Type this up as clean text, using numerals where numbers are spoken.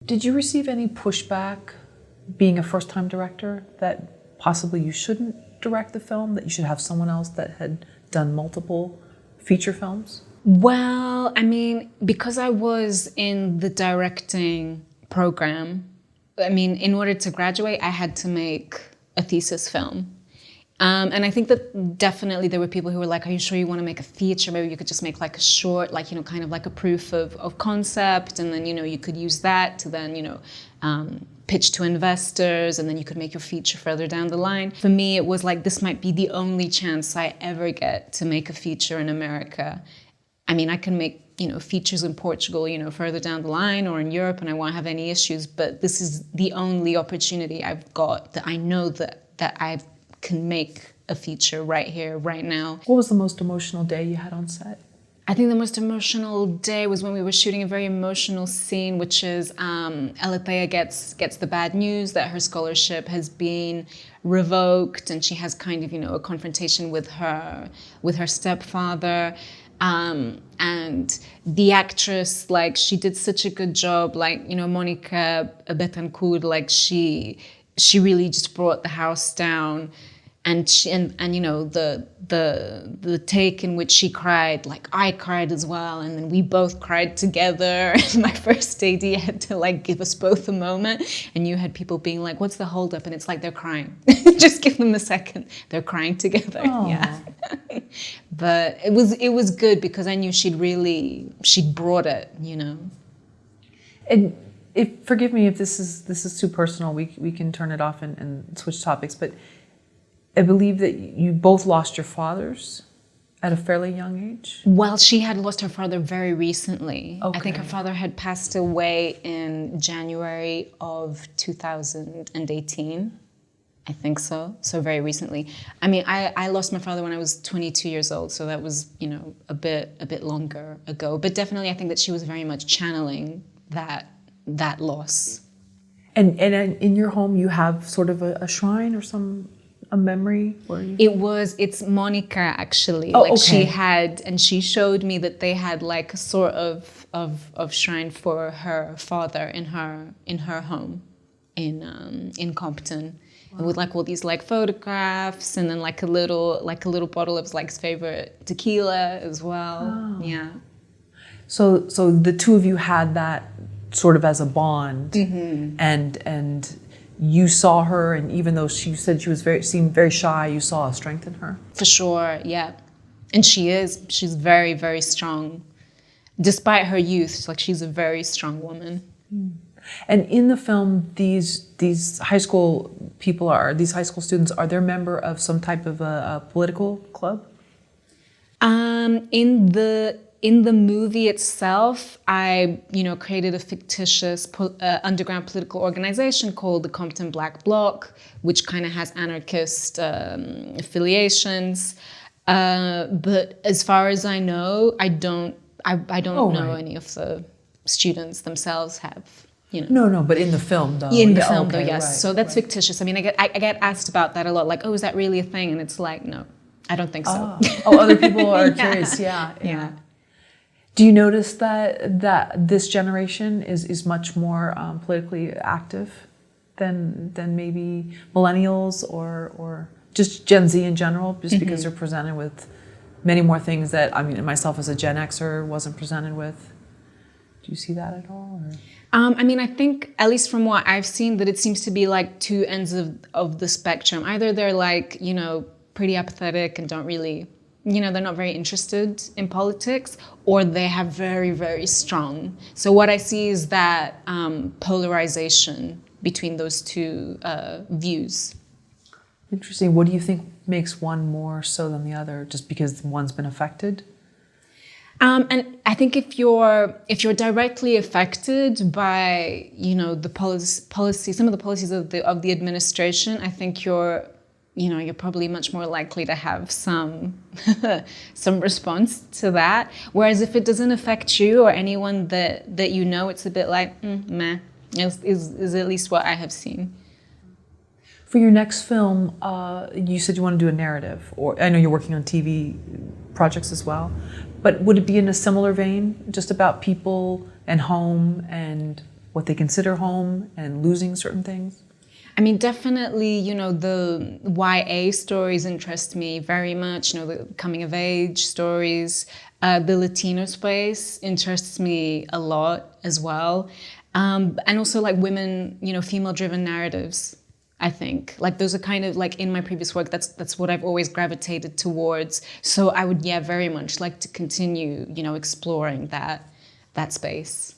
Did you receive any pushback being a first-time director that possibly you shouldn't direct the film, that you should have someone else that had done multiple feature films? Well, I mean, because I was in the directing program, I mean, in order to graduate, I had to make a thesis film. And I think that definitely there were people who were like, are you sure you want to make a feature? Maybe you could just make like a short, like, kind of like a proof of concept. And then, you could use that to then, pitch to investors, and then you could make your feature further down the line. For me, it was like, this might be the only chance I ever get to make a feature in America. I mean, I can make, features in Portugal, further down the line, or in Europe, and I won't have any issues. But this is the only opportunity I've got that I know that I can make a feature right here, right now. What was the most emotional day you had on set? I think the most emotional day was when we were shooting a very emotional scene, which is Alethea gets the bad news that her scholarship has been revoked, and she has kind of, a confrontation with her stepfather. And the actress, like, she did such a good job, like, Monica Betancourt, like, she really just brought the house down. And the take in which she cried, like, I cried as well, and then we both cried together. And my first AD had to like give us both a moment, and you had people being like, "What's the holdup?" And it's like, they're crying. Just give them a second. They're crying together. Aww. Yeah. But it was good because I knew she'd brought it, And forgive me if this is too personal. We can turn it off and switch topics, but I believe that you both lost your fathers at a fairly young age. Well, she had lost her father very recently. Okay. I think her father had passed away in January of 2018. I think so. So very recently. I mean, I lost my father when I was 22 years old, so that was, a bit longer ago. But definitely, I think that she was very much channeling that loss. And in your home, you have sort of a shrine or a memory where you... It's Monica, actually. Oh, like, okay. she had, and she showed me that they had like a sort of shrine for her father in her home in Compton. Wow. With like all these like photographs, and then like a little bottle of like his favorite tequila as well. Oh. Yeah. So the two of you had that sort of as a bond, mm-hmm. and you saw her, and even though she said she seemed very shy, you saw a strength in her. For sure, yeah. And she's very, very strong. Despite her youth, like, she's a very strong woman. Mm. And in the film, these high school students, are they a member of some type of a political club? In the movie itself, I, created a fictitious underground political organization called the Compton Black Bloc, which kind of has anarchist affiliations. But as far as I know, I don't know any of the students themselves have. No, but in the film, though. In the film, though, yes. Right, so that's fictitious. I mean, I get asked about that a lot. Like, oh, is that really a thing? And it's like, no, I don't think so. Other people are curious. Yeah. Do you notice that this generation is much more politically active than maybe millennials or just Gen Z in general, just mm-hmm. because they're presented with many more things that, I mean, myself as a Gen Xer wasn't presented with? Do you see that at all? Or? I mean, I think, at least from what I've seen, that it seems to be like two ends of the spectrum. Either they're like, pretty apathetic and don't really, they're not very interested in politics, or they have very, very strong. So what I see is that polarization between those two views. Interesting. What do you think makes one more so than the other? Just because one's been affected? And I think if you're directly affected by, the policy, some of the policies of the administration, I think you're probably much more likely to have some response to that. Whereas if it doesn't affect you or anyone that it's a bit like, meh, is at least what I have seen. For your next film, you said you want to do a narrative, or I know you're working on TV projects as well, but would it be in a similar vein, just about people and home and what they consider home and losing certain things? I mean, definitely, you know, the YA stories interest me very much, you know, the coming of age stories. The Latino space interests me a lot as well. And also like women, you know, female-driven narratives, I think. Like those are kind of like in my previous work, that's what I've always gravitated towards. So I would, yeah, very much like to continue, you know, exploring that space.